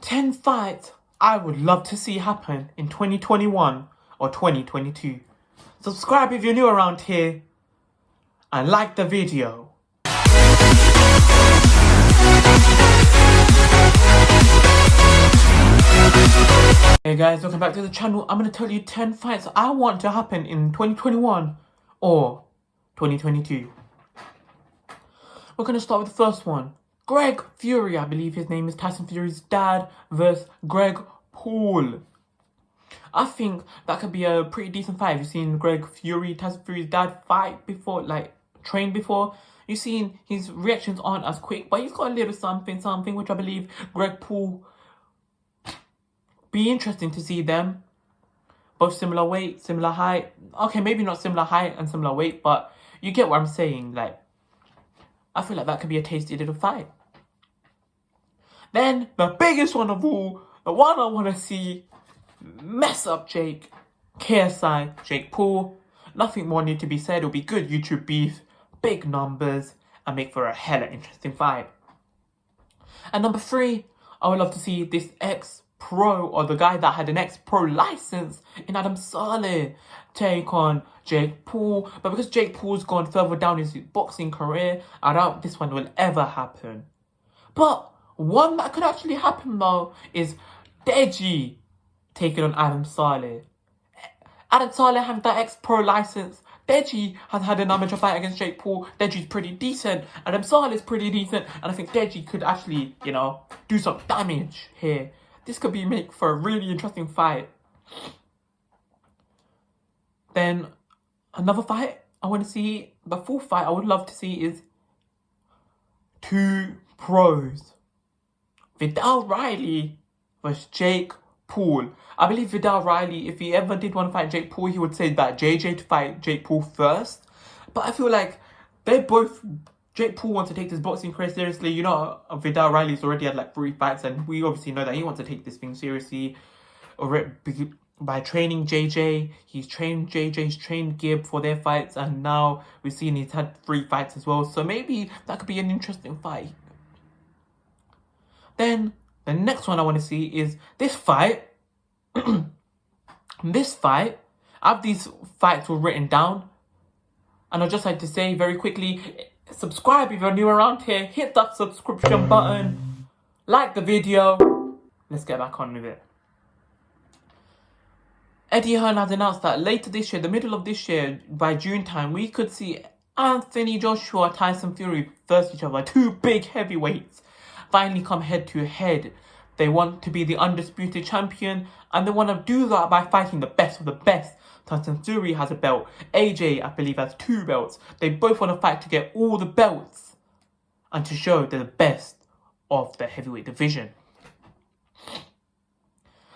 10 fights I would love to see happen in 2021 or 2022. Subscribe if you're new around here and like the video. Hey guys, welcome back to the channel. I'm going to tell you 10 fights I want to happen in 2021 or 2022. We're going to start with the first one. Greg Fury, I believe his name is, Tyson Fury's dad, versus Greg Paul. I think that could be a pretty decent fight. You've seen Greg Fury, Tyson Fury's dad, fight before, train before. You've seen his reactions aren't as quick, but he's got a little something, which I believe Greg Paul, be interesting to see them. Both similar weight, similar height. Okay, maybe not similar height and similar weight, but you get what I'm saying. I feel like that could be a tasty little fight. Then, the biggest one of all, the one I want to see mess up Jake, KSI, Jake Paul. Nothing more need to be said. It'll be good YouTube beef, big numbers, and make for a hella interesting fight. And number 3, I would love to see this ex-pro, or the guy that had an ex-pro license in Adam Saleh, take on Jake Paul. But because Jake Paul's gone further down his boxing career, I doubt this one will ever happen. But one that could actually happen though is Deji taking on Adam Saleh. Adam Saleh had that ex-pro license. Deji has had an amateur fight against Jake Paul. Deji's pretty decent. Adam Saleh's pretty decent. And I think Deji could actually, do some damage here. This could be make for a really interesting fight. Then another fight I want to see, the full fight I would love to see is 2 pros. Vidal Riley versus Jake Paul. I believe Vidal Riley, if he ever did want to fight Jake Paul, he would say that JJ to fight Jake Paul first. But I feel like Jake Paul wants to take this boxing career seriously. Vidal Riley's already had 3 fights, and we obviously know that he wants to take this thing seriously. By training JJ, he's trained Gib for their fights, and now we've seen he's had 3 fights as well. So maybe that could be an interesting fight. Then the next one I want to see is this fight. This fight, I have these fights all written down, and I'd just like to say very quickly, subscribe if you're new around here, hit that subscription button, like the video. Let's get back on with it. Eddie Hearn has announced that later this year, the middle of this year, by June time, we could see Anthony Joshua, Tyson Fury versus each other. 2 big heavyweights finally come head to head. They want to be the undisputed champion, and they want to do that by fighting the best of the best. Tyson Fury has a belt. AJ, I believe, has 2 belts. They both want to fight to get all the belts and to show they're the best of the heavyweight division.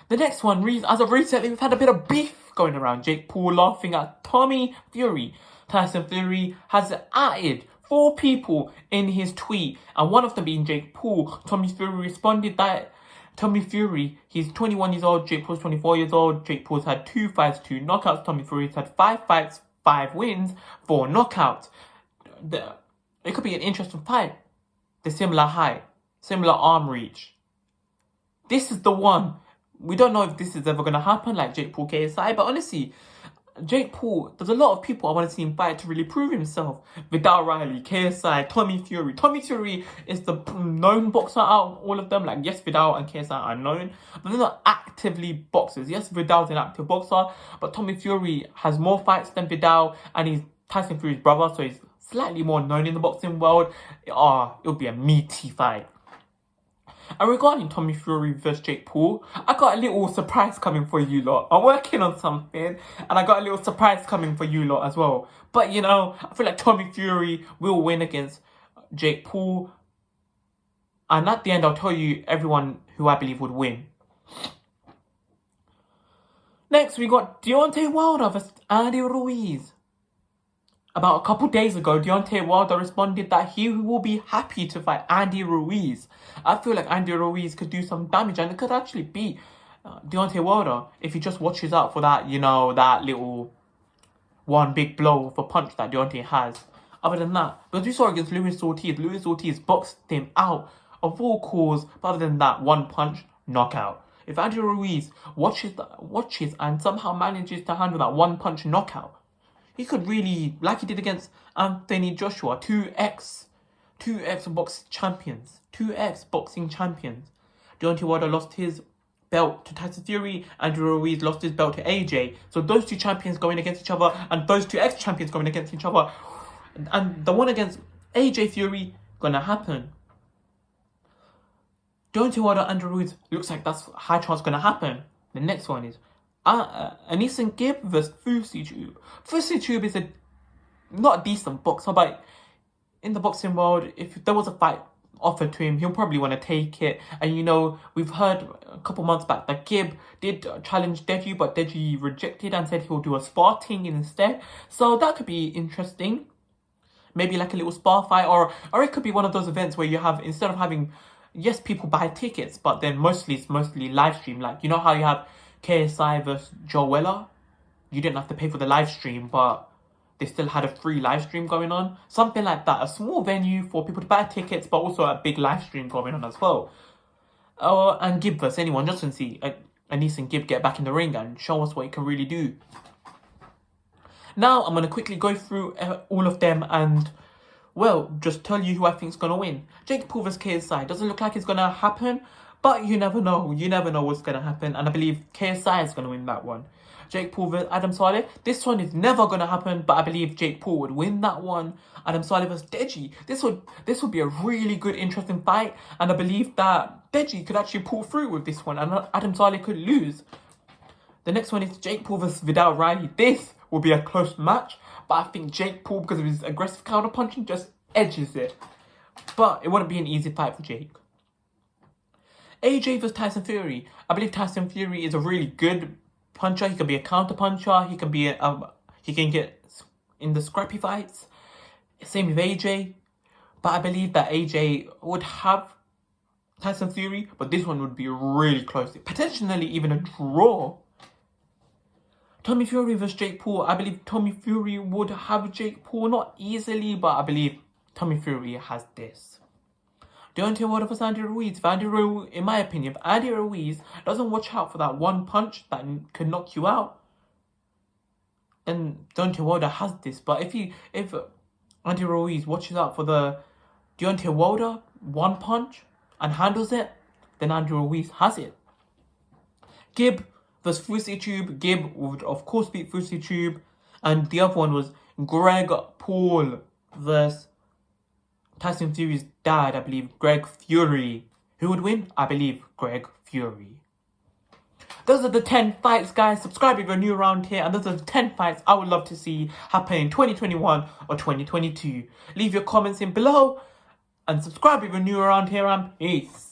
The next one, as of recently, we've had a bit of beef going around. Jake Paul laughing at Tommy Fury. Tyson Fury has added 4 people in his tweet, and one of them being Jake Paul. Tommy Fury responded that Tommy Fury, he's 21 years old, Jake Paul's 24 years old. Jake Paul's had 2 fights, 2 knockouts. Tommy Fury's had 5 fights, 5 wins, 4 knockouts. It could be an interesting fight. The similar height, similar arm reach. This is the one. We don't know if this is ever going to happen, like Jake Paul, KSI, but honestly, Jake Paul, there's a lot of people I want to see him fight to really prove himself. Vidal Riley, KSI, Tommy Fury. Tommy Fury is the known boxer out of all of them. Yes, Vidal and KSI are known, but they're not actively boxers. Yes, Vidal's an active boxer, but Tommy Fury has more fights than Vidal, and he's Tyson Fury's brother, so he's slightly more known in the boxing world. It'll be a meaty fight. And regarding Tommy Fury versus Jake Paul, I got a little surprise coming for you lot. I'm working on something, and I got a little surprise coming for you lot as well. But, I feel like Tommy Fury will win against Jake Paul. And at the end, I'll tell you everyone who I believe would win. Next, we got Deontay Wilder versus Andy Ruiz. About a couple days ago, Deontay Wilder responded that he will be happy to fight Andy Ruiz. I feel like Andy Ruiz could do some damage, and it could actually beat Deontay Wilder if he just watches out for that, that little one big blow of a punch that Deontay has. Other than that, because we saw against Luis Ortiz boxed him out of all calls. But other than that one punch, knockout. If Andy Ruiz watches and somehow manages to handle that one punch knockout, he could really, like he did against Anthony Joshua, two ex boxing champions. Deontay Wilder lost his belt to Tyson Fury, Andy Ruiz lost his belt to AJ. So those two champions going against each other, and those two ex-champions going against each other. And the one against AJ Fury gonna happen. Deontay Wilder, Andy Ruiz looks like that's high chance gonna happen. The next one is Anison Gibb versus Fusi Tube. Fusi Tube is not a decent boxer, but in the boxing world, if there was a fight offered to him, he'll probably want to take it. And you know, we've heard a couple months back that Gibb did challenge Deji, but Deji rejected and said he'll do a sparring instead. So that could be interesting. Maybe like a little spar fight, or it could be one of those events where you have, instead of having, yes, people buy tickets, but then it's mostly live stream. Like, you know how you have KSI versus Joe Weller? You didn't have to pay for the live stream, but they still had a free live stream going on. Something like that. A small venue for people to buy tickets, but also a big live stream going on as well. And Gibb versus anyone, just to see Anison Gibb get back in the ring and show us what he can really do. Now, I'm going to quickly go through all of them and, well, just tell you who I think is going to win. Jake Paul vs KSI. Doesn't look like it's going to happen, but you never know. You never know what's going to happen. And I believe KSI is going to win that one. Jake Paul vs Adam Saleh. This one is never going to happen, but I believe Jake Paul would win that one. Adam Saleh vs Deji. This would be a really good, interesting fight. And I believe that Deji could actually pull through with this one. And Adam Saleh could lose. The next one is Jake Paul vs Vidal Riley. This will be a close match, but I think Jake Paul, because of his aggressive counter-punching, just edges it. But it wouldn't be an easy fight for Jake. AJ vs Tyson Fury. I believe Tyson Fury is a really good puncher. He can be a counter-puncher. He can get in the scrappy fights. Same with AJ. But I believe that AJ would have Tyson Fury, but this one would be really close. Potentially even a draw. Tommy Fury vs Jake Paul. I believe Tommy Fury would have Jake Paul, not easily, but I believe Tommy Fury has this. Deontay Wilder vs Andy Ruiz. In my opinion, if Andy Ruiz doesn't watch out for that one punch that could knock you out, then Deontay Wilder has this. But if Andy Ruiz watches out for the Deontay Wilder one punch and handles it, then Andy Ruiz has it. Gibb vs Fusi Tube. Gibb would of course beat Fusi Tube. And the other one was Greg Paul vs Tyson Fury's dad, I believe, Greg Fury. Who would win? I believe Greg Fury. Those are the 10 fights, guys. Subscribe if you're new around here. And those are the 10 fights I would love to see happen in 2021 or 2022. Leave your comments in below. And subscribe if you're new around here. And peace.